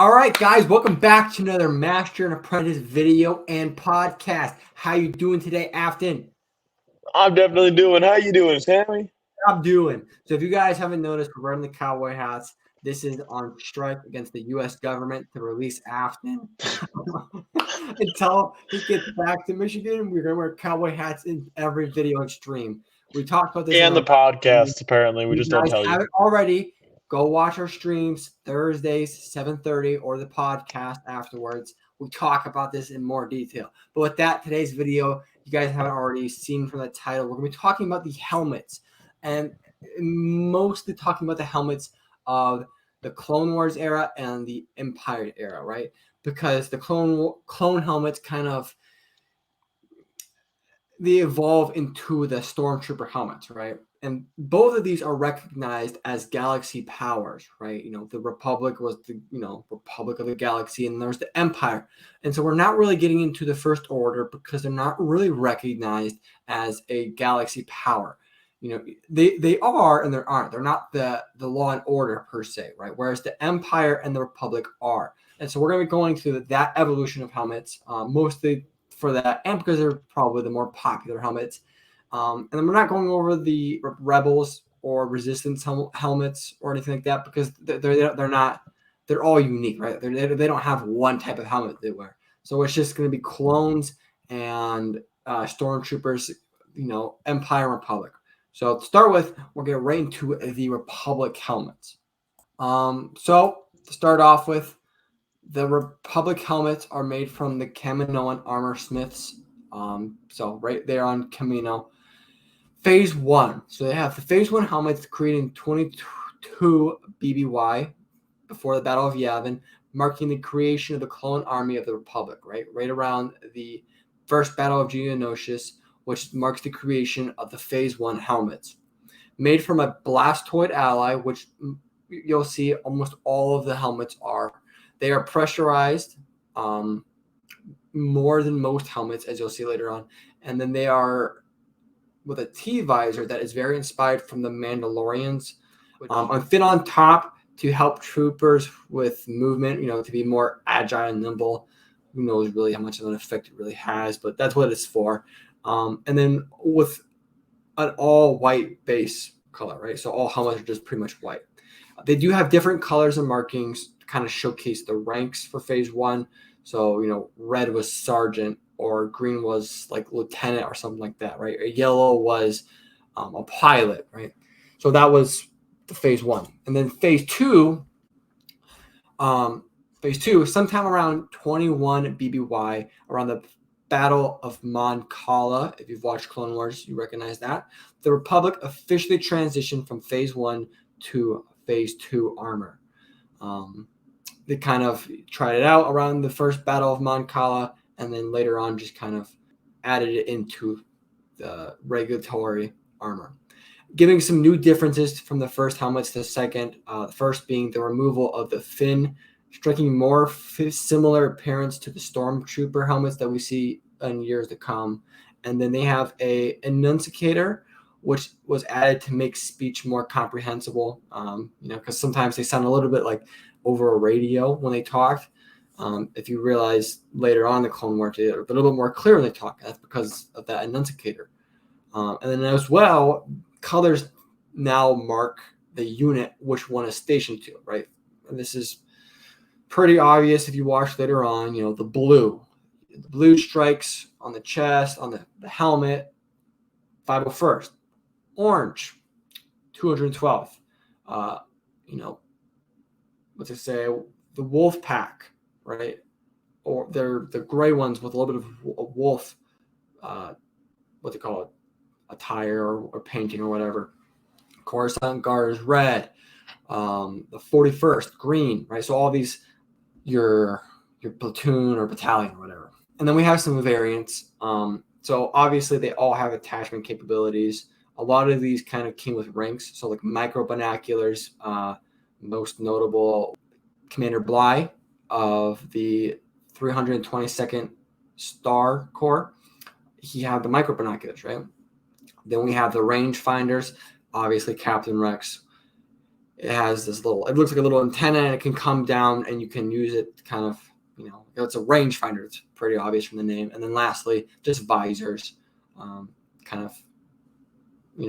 All right, guys, welcome back to another Master and Apprentice video and podcast. How you doing today, Afton? I'm definitely doing. How you doing, Sammy? I'm doing. So if you guys haven't noticed, we're wearing the cowboy hats. This is on strike against the U.S. government to release Afton. Until he gets back to Michigan, we're going to wear cowboy hats in every video and stream. We talked about this in And the our podcast, apparently. We You just don't guys tell you. have it already. Go watch our streams Thursdays, 7:30, or the podcast afterwards. We talk about this in more detail. But with that, today's video, you guys haven't already seen from the title, we're going to be talking about the helmets. And mostly talking about the helmets of the Clone Wars era and the Empire era, right? Because the clone helmets kind of they evolve into the Stormtrooper helmets, right? And both of these are recognized as galaxy powers, right? The Republic was the, Republic of the Galaxy, and there's the Empire. And so we're not really getting into the First Order because they're not really recognized as a galaxy power. They are and they aren't. They're not the law and order per se, right? Whereas the Empire and the Republic are. And so we're going to be going through that evolution of helmets, mostly for that, and because they're probably the more popular helmets. And then we're not going over the Rebels or Resistance helmets or anything like that because they're not. They're all unique, right? They don't have one type of helmet they wear. So it's just going to be clones and stormtroopers, Empire and Republic. So to start with, we'll get right into the Republic helmets. So to start off with, the Republic helmets are made from the Kaminoan armor smiths. So right there on Kamino. Phase 1. So they have the Phase 1 helmets created in 22 BBY before the Battle of Yavin, marking the creation of the clone army of the Republic, right? Right around the first Battle of Geonosis, which marks the creation of the Phase 1 helmets. Made from a blastoid ally, which you'll see almost all of the helmets are. They are pressurized more than most helmets, as you'll see later on. And then they are with a T-visor that is very inspired from the Mandalorians. And fit on top to help troopers with movement, to be more agile and nimble. Who knows really how much of an effect it really has, but that's what it's for. And then with an all-white base color, right? So all helmets are just pretty much white. They do have different colors and markings to kind of showcase the ranks for Phase 1. So, red was sergeant or green was like lieutenant or something like that, right? Or yellow was a pilot, right? So that was the Phase 1. And then Phase 2, sometime around 21 BBY, around the Battle of Mon Cala. If you've watched Clone Wars, you recognize that. The Republic officially transitioned from Phase 1 to Phase 2 armor. They kind of tried it out around the first Battle of Mon Cala, and then later on just kind of added it into the regulatory armor, giving some new differences from the first helmets to the second. The first being the removal of the fin, striking more similar appearance to the Stormtrooper helmets that we see in years to come. And then they have a enunciator, which was added to make speech more comprehensible, because sometimes they sound a little bit like over a radio when they talk. If you realize later on the Clone Wars, they're a little bit more clear when they talk. That's because of that enunciator. And then as well, colors now mark the unit which one is stationed to, right? And this is pretty obvious if you watch later on, the blue. The blue strikes on the chest, on the helmet, 501st. Orange, 212th. What's it say? The wolf pack, right? Or they're the gray ones with a little bit of a wolf, what they call it, attire or painting or whatever. Coruscant Guard is red. The 41st, green, right? So all these, your platoon or battalion or whatever. And then we have some variants. So obviously they all have attachment capabilities. A lot of these kind of came with ranks. So like micro binoculars, most notable Commander Bly of the 322nd Star Corps. He had the micro binoculars, right? Then we have the range finders, obviously Captain Rex. It has this little, it looks like a little antenna, and it can come down and you can use it to kind of, it's a rangefinder. It's pretty obvious from the name. And then lastly, just visors, kind of,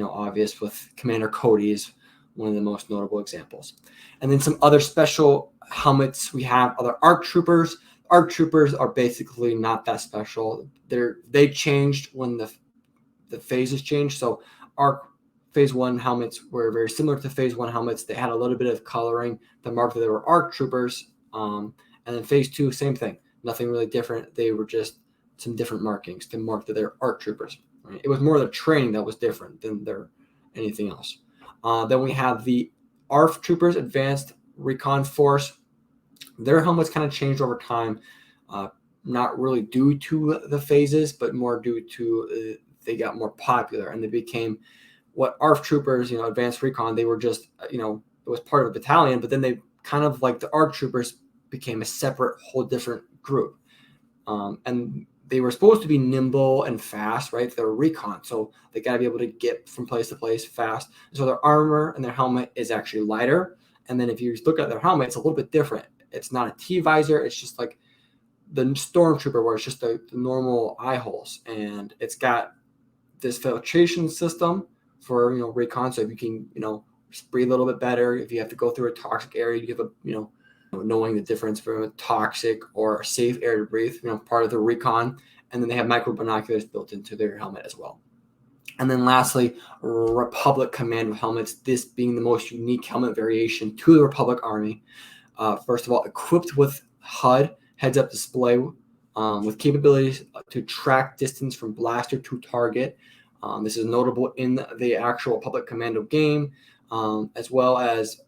obvious with Commander Cody's one of the most notable examples. And then some other special helmets. We have other ARC Troopers. ARC Troopers are basically not that special. They changed when the phases changed. So ARC Phase 1 helmets were very similar to Phase 1 helmets. They had a little bit of coloring that marked that they were ARC Troopers. And then Phase 2, same thing. Nothing really different. They were just some different markings to mark that they're ARC Troopers. Right? It was more the training that was different than their anything else. Then we have the ARF Troopers, Advanced Recon Force. Their helmets kind of changed over time, not really due to the phases, but more due to they got more popular and they became what ARF Troopers, Advanced Recon, they were just, it was part of a battalion, but then they kind of like the ARC Troopers became a separate, whole different group. And they were supposed to be nimble and fast, right? They're recon, so they got to be able to get from place to place fast. So their armor and their helmet is actually lighter. And then if you look at their helmet, it's a little bit different. It's not a T visor. It's just like the Stormtrooper, where it's just the normal eye holes, and it's got this filtration system for recon. So if you can just breathe a little bit better, if you have to go through a toxic area, you have knowing the difference from a toxic or a safe air to breathe, part of the recon. And then they have micro binoculars built into their helmet as well. And then lastly, Republic Commando helmets, this being the most unique helmet variation to the Republic Army. First of all, equipped with HUD, heads-up display, with capabilities to track distance from blaster to target. This is notable in the actual Republic Commando game, as well as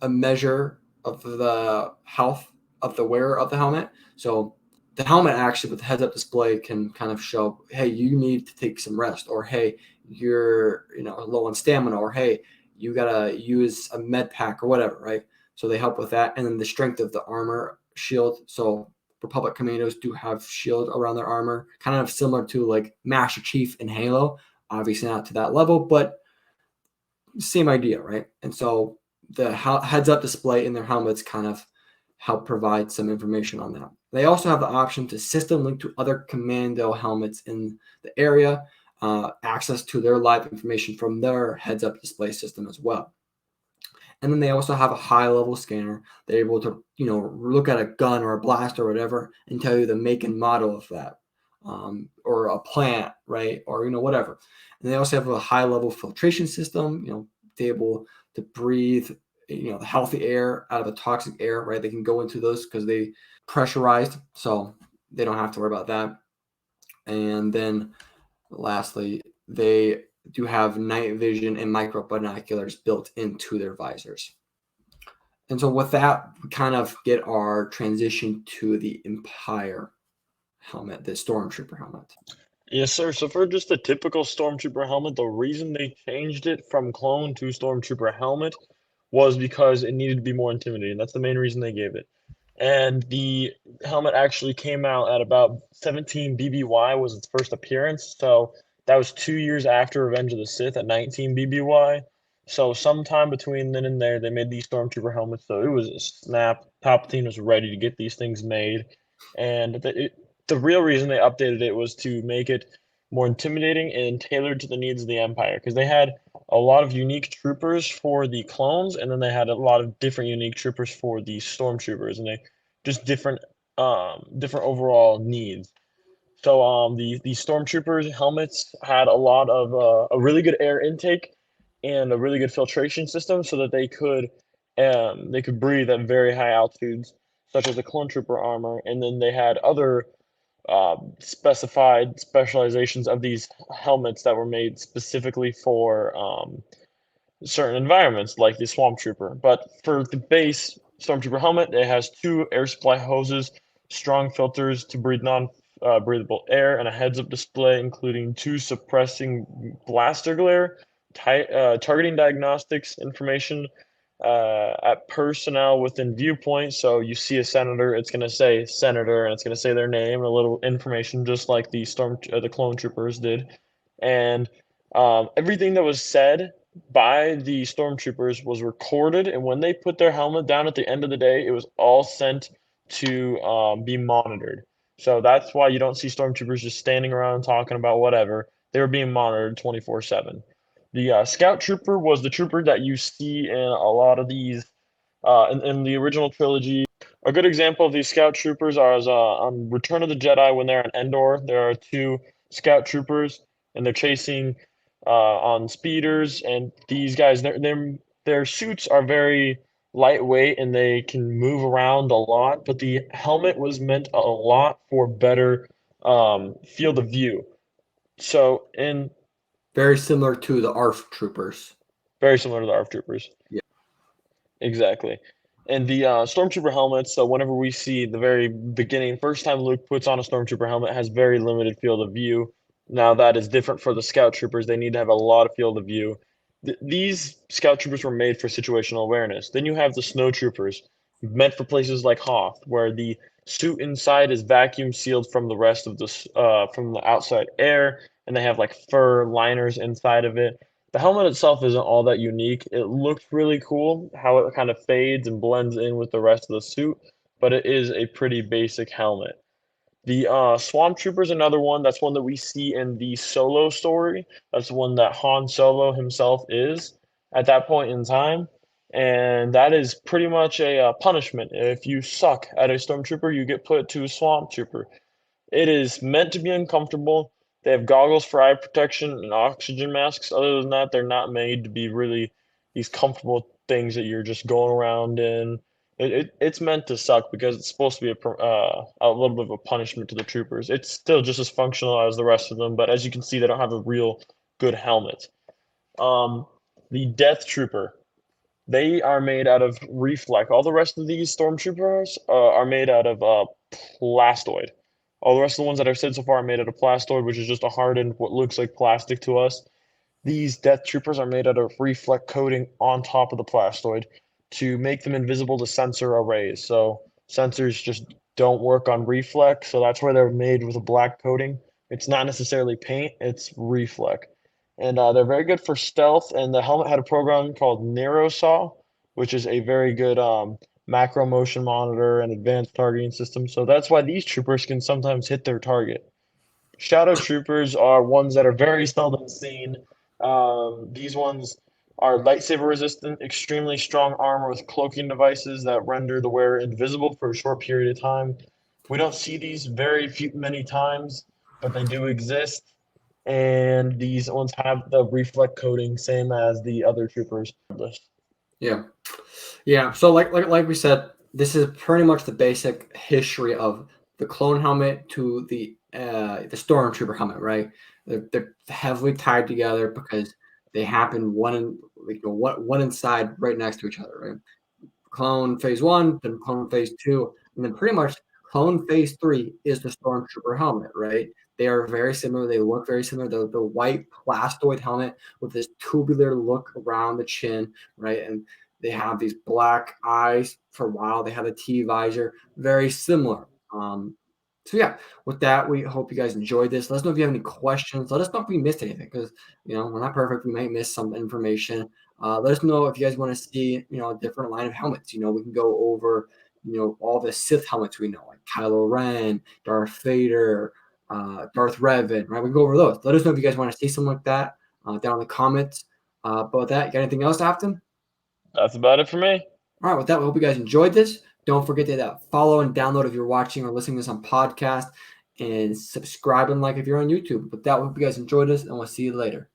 a measure of the health of the wearer of the helmet. So the helmet actually with the heads-up display can kind of show, hey, you need to take some rest, or hey, you're low on stamina, or hey, you gotta use a med pack or whatever, right? So they help with that. And then the strength of the armor shield. So Republic Commandos do have shield around their armor, kind of similar to like Master Chief in Halo. Obviously not to that level, but same idea, right? And so the heads-up display in their helmets kind of help provide some information on that. They also have the option to system link to other commando helmets in the area, access to their live information from their heads-up display system as well. And then they also have a high-level scanner. They're able to, look at a gun or a blast or whatever and tell you the make and model of that, or a plant, right, or whatever. And they also have a high-level filtration system, able to breathe, the healthy air out of the toxic air, right? They can go into those because they pressurized, so they don't have to worry about that. And then lastly, they do have night vision and micro binoculars built into their visors. And so with that, we kind of get our transition to the Empire helmet, the Stormtrooper helmet. Yes, sir. So for just a typical Stormtrooper helmet, the reason they changed it from clone to Stormtrooper helmet was because it needed to be more intimidating. That's the main reason they gave it. And the helmet actually came out at about 17 BBY was its first appearance. So that was 2 years after Revenge of the Sith at 19 BBY. So sometime between then and there, they made these Stormtrooper helmets. So it was a snap. Palpatine was ready to get these things made. And the real reason they updated it was to make it more intimidating and tailored to the needs of the Empire, because they had a lot of unique troopers for the clones, and then they had a lot of different unique troopers for the stormtroopers, and they just different overall needs. So the stormtroopers helmets had a lot of a really good air intake and a really good filtration system, so that they could breathe at very high altitudes, such as the clone trooper armor, and then they had other specified specializations of these helmets that were made specifically for certain environments, like the Swamp Trooper. But for the base Stormtrooper helmet, it has two air supply hoses, strong filters to breathe breathable air, and a heads-up display, including two suppressing blaster glare, targeting diagnostics information at personnel within viewpoint. So you see a senator, it's going to say senator, and it's going to say their name and a little information, just like the clone troopers did. And everything that was said by the stormtroopers was recorded, and when they put their helmet down at the end of the day, it was all sent to be monitored. So that's why you don't see stormtroopers just standing around talking about whatever. They were being monitored 24/7. The scout trooper was the trooper that you see in a lot of these in the original trilogy. A good example of these scout troopers are on Return of the Jedi when they're on Endor. There are two scout troopers, and they're chasing on speeders. And these guys, their suits are very lightweight and they can move around a lot. But the helmet was meant a lot for better field of view. So, in Very similar to the ARF troopers. very similar to the ARF troopers. Yeah. Exactly. And the stormtrooper helmets, so whenever we see the very beginning, first time Luke puts on a stormtrooper helmet, has very limited field of view. Now that is different for the scout troopers. They need to have a lot of field of view. These scout troopers were made for situational awareness. Then you have the snow troopers, meant for places like Hoth, where the suit inside is vacuum sealed from the rest of from the outside air, and they have like fur liners inside of it. The helmet itself isn't all that unique. It looks really cool how it kind of fades and blends in with the rest of the suit, but it is a pretty basic helmet. The Swamp Trooper is another one. That's one that we see in the Solo story. That's the one that Han Solo himself is at that point in time. And that is pretty much a punishment. If you suck at a Stormtrooper, you get put to a Swamp Trooper. It is meant to be uncomfortable. They have goggles for eye protection and oxygen masks. Other than that, they're not made to be really these comfortable things that you're just going around in. It's meant to suck because it's supposed to be a little bit of a punishment to the troopers. It's still just as functional as the rest of them, but as you can see, they don't have a real good helmet. Um, the Death Trooper, they are made out of reflect. All the rest of these stormtroopers are made out of plastoid. All the rest of the ones that I've said so far are made out of plastoid, which is just a hardened, what looks like plastic to us. These death troopers are made out of reflect coating on top of the plastoid to make them invisible to sensor arrays. So sensors just don't work on reflect, so that's why they're made with a black coating. It's not necessarily paint, it's reflect. And they're very good for stealth, and the helmet had a program called NeuroSaw, which is a very good macro motion monitor and advanced targeting system. So that's why these troopers can sometimes hit their target. Shadow troopers are ones that are very seldom seen. These ones are lightsaber resistant, extremely strong armor with cloaking devices that render the wearer invisible for a short period of time. We don't see these many times, but they do exist. And these ones have the reflect coating, same as the other troopers. Yeah. Yeah. So like we said, this is pretty much the basic history of the clone helmet to the stormtrooper helmet, right? They're heavily tied together because they happen one inside right next to each other, right? Clone phase one, then clone phase two, and then pretty much clone phase three is the stormtrooper helmet, right? They are very similar. They look very similar. The white plastoid helmet with this tubular look around the chin, right? And they have these black eyes for a while. They have a T visor, very similar. So yeah, with that, we hope you guys enjoyed this. Let us know if you have any questions. Let us know if we missed anything because we're not perfect. We might miss some information. Let us know if you guys want to see a different line of helmets. We can go over all the Sith helmets we know, like Kylo Ren, Darth Vader, Darth Revan. Right, we can go over those. Let us know if you guys want to see something like that down in the comments. But with that, you got anything else, Afton? That's about it for me. All right, with that, we hope you guys enjoyed this. Don't forget to follow and download if you're watching or listening to this on podcast, and subscribe and like if you're on YouTube. With that, we hope you guys enjoyed this, and we'll see you later.